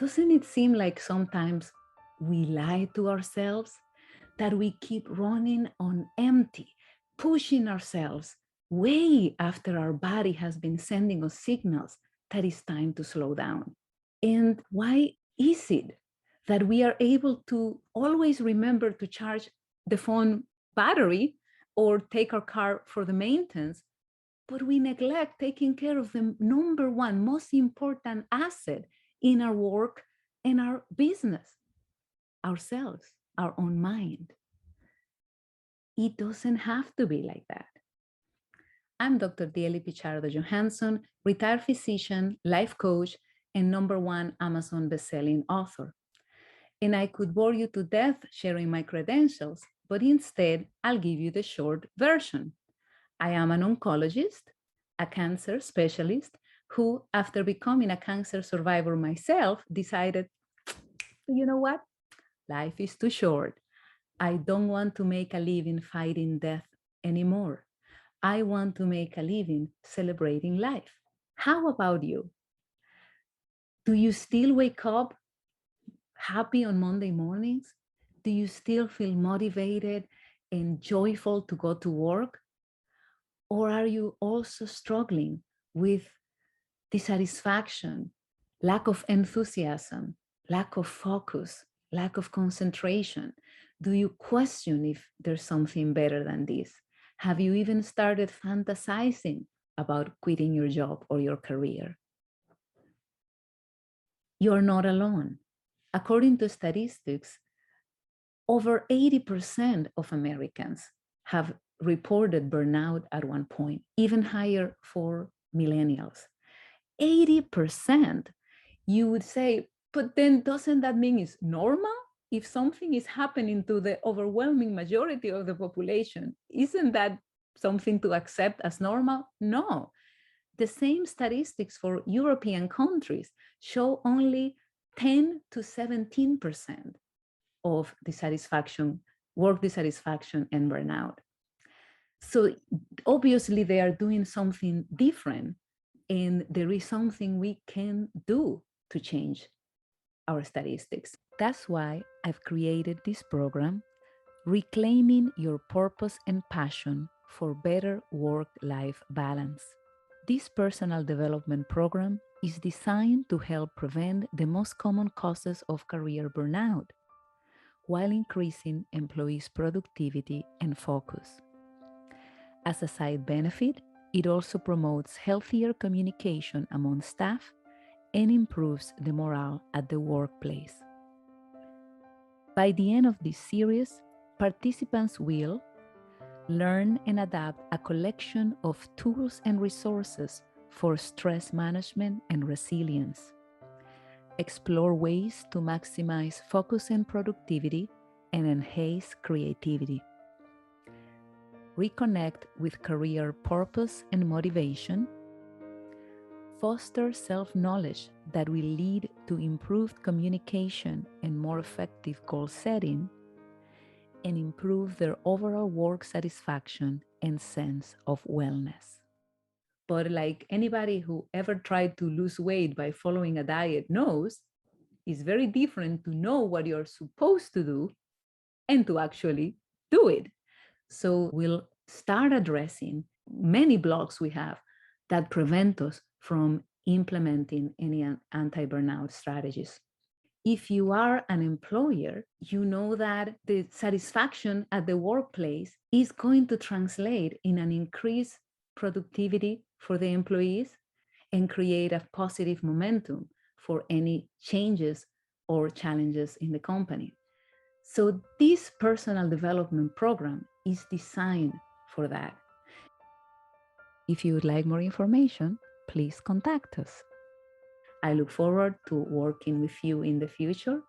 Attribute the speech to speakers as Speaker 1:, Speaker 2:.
Speaker 1: Doesn't it seem like sometimes we lie to ourselves, that we keep running on empty, pushing ourselves way after our body has been sending us signals that it's time to slow down? And why is it that we are able to always remember to charge the phone battery or take our car for the maintenance, but we neglect taking care of the number one most important asset in our work and our business, ourselves, our own mind? It doesn't have to be like that. I'm Dr. Diely Pichardo Johansson, retired physician, life coach, and number one Amazon bestselling author. And I could bore you to death sharing my credentials, but instead, I'll give you the short version. I am an oncologist, a cancer specialist who, after becoming a cancer survivor myself, decided, you know what? Life is too short. I don't want to make a living fighting death anymore. I want to make a living celebrating life. How about you? Do you still wake up happy on Monday mornings? Do you still feel motivated and joyful to go to work? Or are you also struggling with dissatisfaction, lack of enthusiasm, lack of focus, lack of concentration? Do you question if there's something better than this? Have you even started fantasizing about quitting your job or your career? You're not alone. According to statistics, over 80% of Americans have reported burnout at one point, even higher for millennials. 80%, you would say, but then doesn't that mean it's normal? If something is happening to the overwhelming majority of the population, isn't that something to accept as normal? No. The same statistics for European countries show only 10 to 17% of dissatisfaction, work dissatisfaction, and burnout. So obviously they are doing something different, and there is something we can do to change our statistics. That's why I've created this program, Reclaiming Your Purpose and Passion for Better Work-Life Balance. This personal development program is designed to help prevent the most common causes of career burnout while increasing employees' productivity and focus. As a side benefit, it also promotes healthier communication among staff and improves the morale at the workplace. By the end of this series, participants will learn and adapt a collection of tools and resources for stress management and resilience, explore ways to maximize focus and productivity and enhance creativity, reconnect with career purpose and motivation, foster self-knowledge that will lead to improved communication and more effective goal setting, and improve their overall work satisfaction and sense of wellness. But like anybody who ever tried to lose weight by following a diet knows, it's very different to know what you're supposed to do and to actually do it. So we'll start addressing many blocks we have that prevent us from implementing any anti-burnout strategies. If you are an employer, you know that the satisfaction at the workplace is going to translate in an increased productivity for the employees and create a positive momentum for any changes or challenges in the company. So this personal development program is designed for that. If you would like more information, please contact us. I look forward to working with you in the future